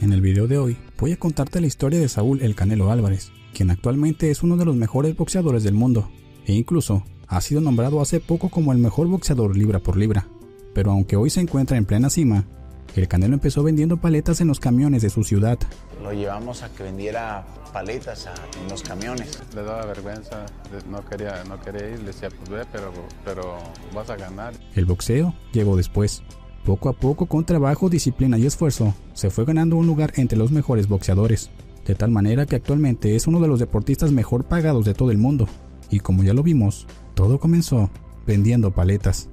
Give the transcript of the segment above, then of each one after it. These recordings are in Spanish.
En el video de hoy voy a contarte la historia de Saúl El Canelo Álvarez, quien actualmente es uno de los mejores boxeadores del mundo, e incluso ha sido nombrado hace poco como el mejor boxeador libra por libra. Pero aunque hoy se encuentra en plena cima, el Canelo empezó vendiendo paletas en los camiones de su ciudad. Lo llevamos a que vendiera paletas en los camiones. Le daba vergüenza, no quería ir, le decía pues ve, pero vas a ganar. El boxeo llegó después. Poco a poco, con trabajo, disciplina y esfuerzo, se fue ganando un lugar entre los mejores boxeadores, de tal manera que actualmente es uno de los deportistas mejor pagados de todo el mundo. Y como ya lo vimos, todo comenzó vendiendo paletas.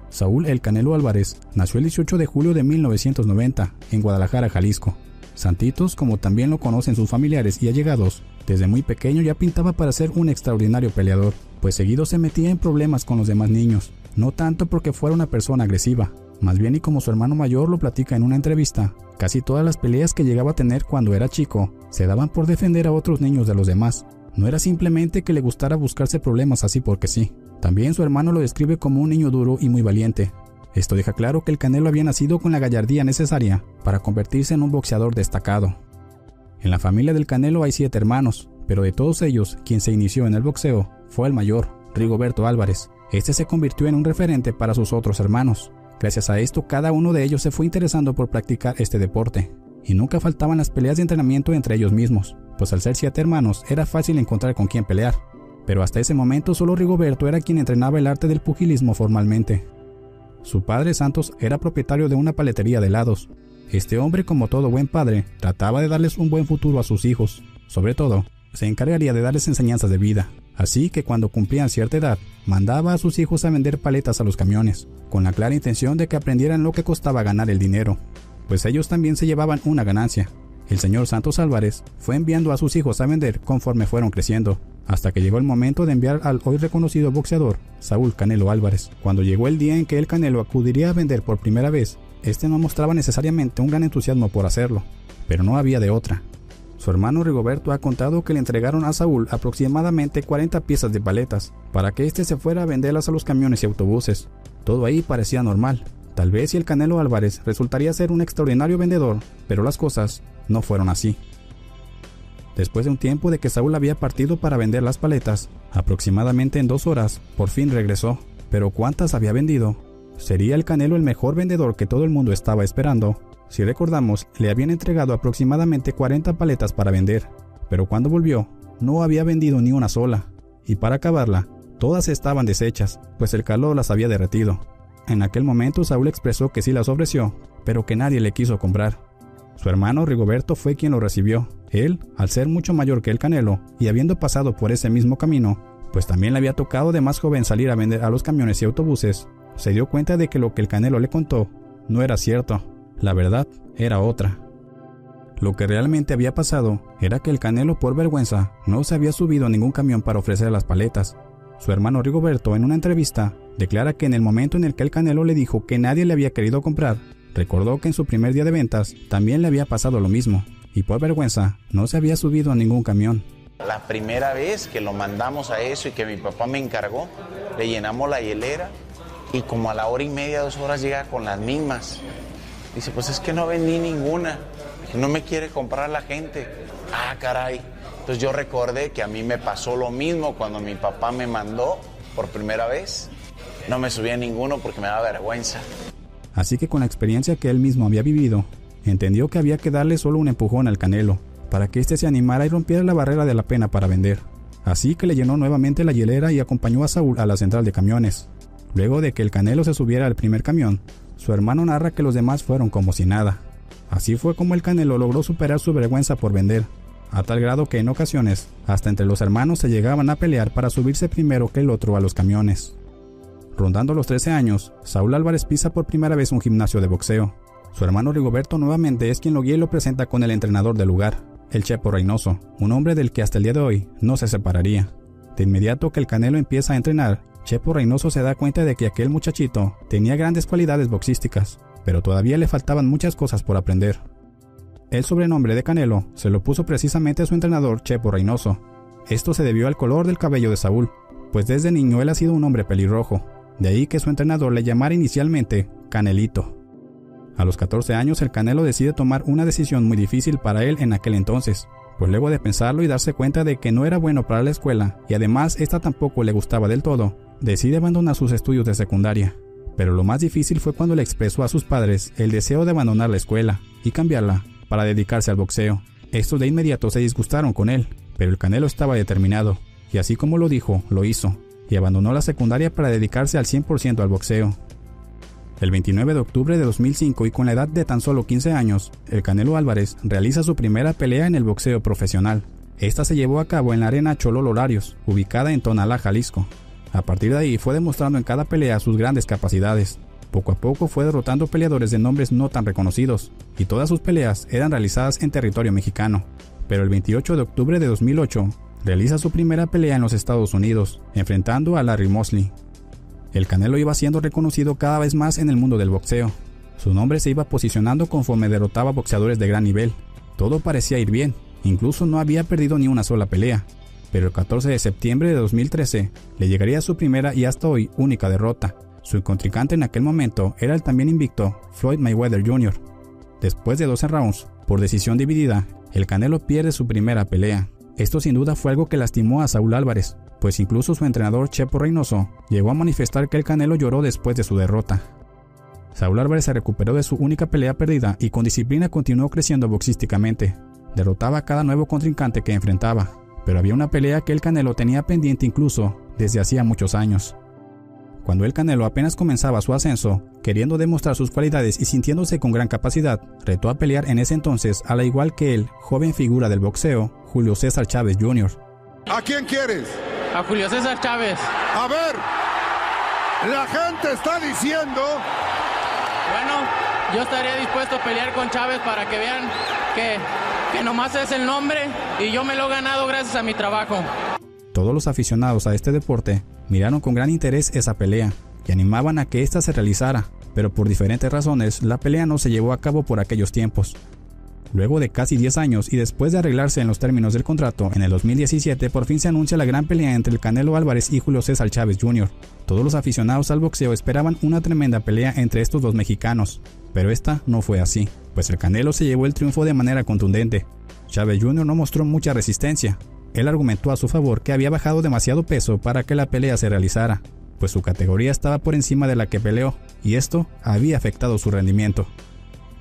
Saúl El Canelo Álvarez nació el 18 de julio de 1990 en Guadalajara, Jalisco. Santitos, como también lo conocen sus familiares y allegados, desde muy pequeño ya pintaba para ser un extraordinario peleador, pues seguido se metía en problemas con los demás niños, no tanto porque fuera una persona agresiva, más bien, y como su hermano mayor lo platica en una entrevista, casi todas las peleas que llegaba a tener cuando era chico se daban por defender a otros niños de los demás. No era simplemente que le gustara buscarse problemas así porque sí. También su hermano lo describe como un niño duro y muy valiente. Esto deja claro que el Canelo había nacido con la gallardía necesaria para convertirse en un boxeador destacado. En la familia del Canelo hay 7 hermanos, pero de todos ellos, quien se inició en el boxeo fue el mayor, Rigoberto Álvarez. Este se convirtió en un referente para sus otros hermanos. Gracias a esto, cada uno de ellos se fue interesando por practicar este deporte, y nunca faltaban las peleas de entrenamiento entre ellos mismos, pues al ser 7 hermanos era fácil encontrar con quién pelear. Pero hasta ese momento solo Rigoberto era quien entrenaba el arte del pugilismo formalmente. Su padre Santos era propietario de una paletería de helados. Este hombre, como todo buen padre, trataba de darles un buen futuro a sus hijos. Sobre todo, se encargaría de darles enseñanzas de vida. Así que cuando cumplían cierta edad, mandaba a sus hijos a vender paletas a los camiones, con la clara intención de que aprendieran lo que costaba ganar el dinero, pues ellos también se llevaban una ganancia. El señor Santos Álvarez fue enviando a sus hijos a vender conforme fueron creciendo, hasta que llegó el momento de enviar al hoy reconocido boxeador Saúl Canelo Álvarez. Cuando llegó el día en que el Canelo acudiría a vender por primera vez, este no mostraba necesariamente un gran entusiasmo por hacerlo, pero no había de otra. Su hermano Rigoberto ha contado que le entregaron a Saúl aproximadamente 40 piezas de paletas para que éste se fuera a venderlas a los camiones y autobuses. Todo ahí parecía normal. Tal vez si el Canelo Álvarez resultaría ser un extraordinario vendedor, pero las cosas no fueron así. Después de un tiempo de que Saúl había partido para vender las paletas, aproximadamente en 2 horas, por fin regresó. ¿Pero cuántas había vendido? ¿Sería el Canelo el mejor vendedor que todo el mundo estaba esperando? Si recordamos, le habían entregado aproximadamente 40 paletas para vender, pero cuando volvió, no había vendido ni una sola, y para acabarla, todas estaban deshechas, pues el calor las había derretido. En aquel momento Saúl expresó que sí las ofreció, pero que nadie le quiso comprar. Su hermano Rigoberto fue quien lo recibió. Él, al ser mucho mayor que el Canelo, y habiendo pasado por ese mismo camino, pues también le había tocado de más joven salir a vender a los camiones y autobuses, se dio cuenta de que lo que el Canelo le contó no era cierto. La verdad era otra. Lo que realmente había pasado era que el Canelo, por vergüenza, no se había subido a ningún camión para ofrecer las paletas. Su hermano Rigoberto, en una entrevista, declara que en el momento en el que el Canelo le dijo que nadie le había querido comprar, recordó que en su primer día de ventas también le había pasado lo mismo, y por vergüenza no se había subido a ningún camión. La primera vez que lo mandamos a eso y que mi papá me encargó, le llenamos la hielera y como a la hora y media, 2 horas llega con las mismas. Dice, pues es que no vendí ninguna, no me quiere comprar la gente. Ah, caray. Entonces yo recordé que a mí me pasó lo mismo cuando mi papá me mandó por primera vez. No me subí a ninguno porque me daba vergüenza. Así que con la experiencia que él mismo había vivido, entendió que había que darle solo un empujón al Canelo, para que éste se animara y rompiera la barrera de la pena para vender. Así que le llenó nuevamente la hielera y acompañó a Saúl a la central de camiones. Luego de que el Canelo se subiera al primer camión, su hermano narra que los demás fueron como si nada. Así fue como el Canelo logró superar su vergüenza por vender, a tal grado que en ocasiones, hasta entre los hermanos se llegaban a pelear para subirse primero que el otro a los camiones. Rondando los 13 años, Saúl Álvarez pisa por primera vez un gimnasio de boxeo. Su hermano Rigoberto nuevamente es quien lo guía y lo presenta con el entrenador del lugar, el Chepo Reynoso, un hombre del que hasta el día de hoy no se separaría. De inmediato que el Canelo empieza a entrenar, Chepo Reynoso se da cuenta de que aquel muchachito tenía grandes cualidades boxísticas, pero todavía le faltaban muchas cosas por aprender. El sobrenombre de Canelo se lo puso precisamente a su entrenador Chepo Reynoso. Esto se debió al color del cabello de Saúl, pues desde niño él ha sido un hombre pelirrojo, de ahí que su entrenador le llamara inicialmente Canelito. A los 14 años el Canelo decide tomar una decisión muy difícil para él en aquel entonces, pues luego de pensarlo y darse cuenta de que no era bueno para la escuela y además esta tampoco le gustaba del todo, decide abandonar sus estudios de secundaria. Pero lo más difícil fue cuando le expresó a sus padres el deseo de abandonar la escuela y cambiarla para dedicarse al boxeo. Estos de inmediato se disgustaron con él, pero el Canelo estaba determinado, y así como lo dijo, lo hizo, y abandonó la secundaria para dedicarse al 100% al boxeo. El 29 de octubre de 2005 y con la edad de tan solo 15 años, el Canelo Álvarez realiza su primera pelea en el boxeo profesional. Esta se llevó a cabo en la Arena Chololo Larios, ubicada en Tonalá, Jalisco. A partir de ahí fue demostrando en cada pelea sus grandes capacidades. Poco a poco fue derrotando peleadores de nombres no tan reconocidos, y todas sus peleas eran realizadas en territorio mexicano. Pero el 28 de octubre de 2008, realiza su primera pelea en los Estados Unidos, enfrentando a Larry Mosley. El Canelo iba siendo reconocido cada vez más en el mundo del boxeo. Su nombre se iba posicionando conforme derrotaba boxeadores de gran nivel. Todo parecía ir bien, incluso no había perdido ni una sola pelea. Pero el 14 de septiembre de 2013 le llegaría su primera y hasta hoy única derrota. Su contrincante en aquel momento era el también invicto Floyd Mayweather Jr. Después de 12 rounds, por decisión dividida, el Canelo pierde su primera pelea. Esto sin duda fue algo que lastimó a Saúl Álvarez, pues incluso su entrenador Chepo Reynoso llegó a manifestar que el Canelo lloró después de su derrota. Saúl Álvarez se recuperó de su única pelea perdida y con disciplina continuó creciendo boxísticamente. Derrotaba a cada nuevo contrincante que enfrentaba, pero había una pelea que el Canelo tenía pendiente incluso desde hacía muchos años. Cuando el Canelo apenas comenzaba su ascenso, queriendo demostrar sus cualidades y sintiéndose con gran capacidad, retó a pelear en ese entonces a la igual que él, joven figura del boxeo, Julio César Chávez Jr. ¿A quién quieres? A Julio César Chávez. A ver, la gente está diciendo... Bueno, yo estaría dispuesto a pelear con Chávez para que vean que nomás es el nombre y yo me lo he ganado gracias a mi trabajo. Todos los aficionados a este deporte miraron con gran interés esa pelea y animaban a que ésta se realizara, pero por diferentes razones la pelea no se llevó a cabo por aquellos tiempos. Luego de casi 10 años y después de arreglarse en los términos del contrato, en el 2017 por fin se anuncia la gran pelea entre el Canelo Álvarez y Julio César Chávez Jr. Todos los aficionados al boxeo esperaban una tremenda pelea entre estos dos mexicanos, pero esta no fue así, pues el Canelo se llevó el triunfo de manera contundente. Chávez Jr. no mostró mucha resistencia. Él argumentó a su favor que había bajado demasiado peso para que la pelea se realizara, pues su categoría estaba por encima de la que peleó, y esto había afectado su rendimiento.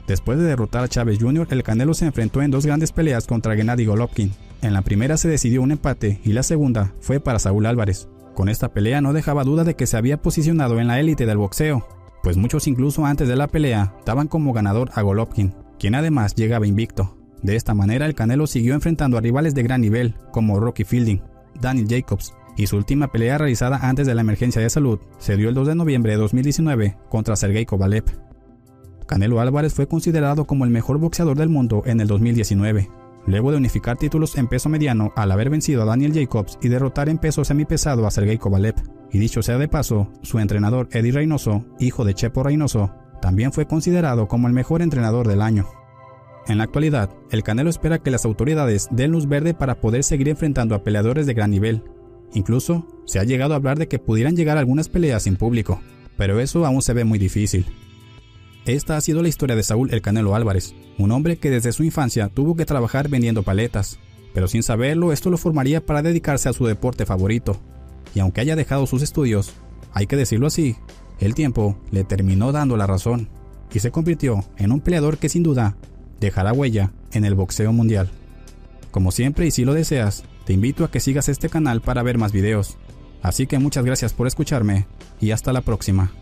Después de derrotar a Chávez Jr., el Canelo se enfrentó en dos grandes peleas contra Gennady Golovkin. En la primera se decidió un empate y la segunda fue para Saúl Álvarez. Con esta pelea no dejaba duda de que se había posicionado en la élite del boxeo, pues muchos incluso antes de la pelea daban como ganador a Golovkin, quien además llegaba invicto. De esta manera el Canelo siguió enfrentando a rivales de gran nivel como Rocky Fielding, Daniel Jacobs, y su última pelea realizada antes de la emergencia de salud se dio el 2 de noviembre de 2019 contra Sergey Kovalev. Canelo Álvarez fue considerado como el mejor boxeador del mundo en el 2019, luego de unificar títulos en peso mediano al haber vencido a Daniel Jacobs y derrotar en peso semipesado a Sergey Kovalev. Y dicho sea de paso, su entrenador Eddie Reynoso, hijo de Chepo Reynoso, también fue considerado como el mejor entrenador del año. En la actualidad, el Canelo espera que las autoridades den luz verde para poder seguir enfrentando a peleadores de gran nivel. Incluso, se ha llegado a hablar de que pudieran llegar algunas peleas sin público, pero eso aún se ve muy difícil. Esta ha sido la historia de Saúl El Canelo Álvarez, un hombre que desde su infancia tuvo que trabajar vendiendo paletas, pero sin saberlo esto lo formaría para dedicarse a su deporte favorito. Y aunque haya dejado sus estudios, hay que decirlo así, el tiempo le terminó dando la razón, y se convirtió en un peleador que sin duda dejará huella en el boxeo mundial. Como siempre y si lo deseas, te invito a que sigas este canal para ver más videos. Así que muchas gracias por escucharme y hasta la próxima.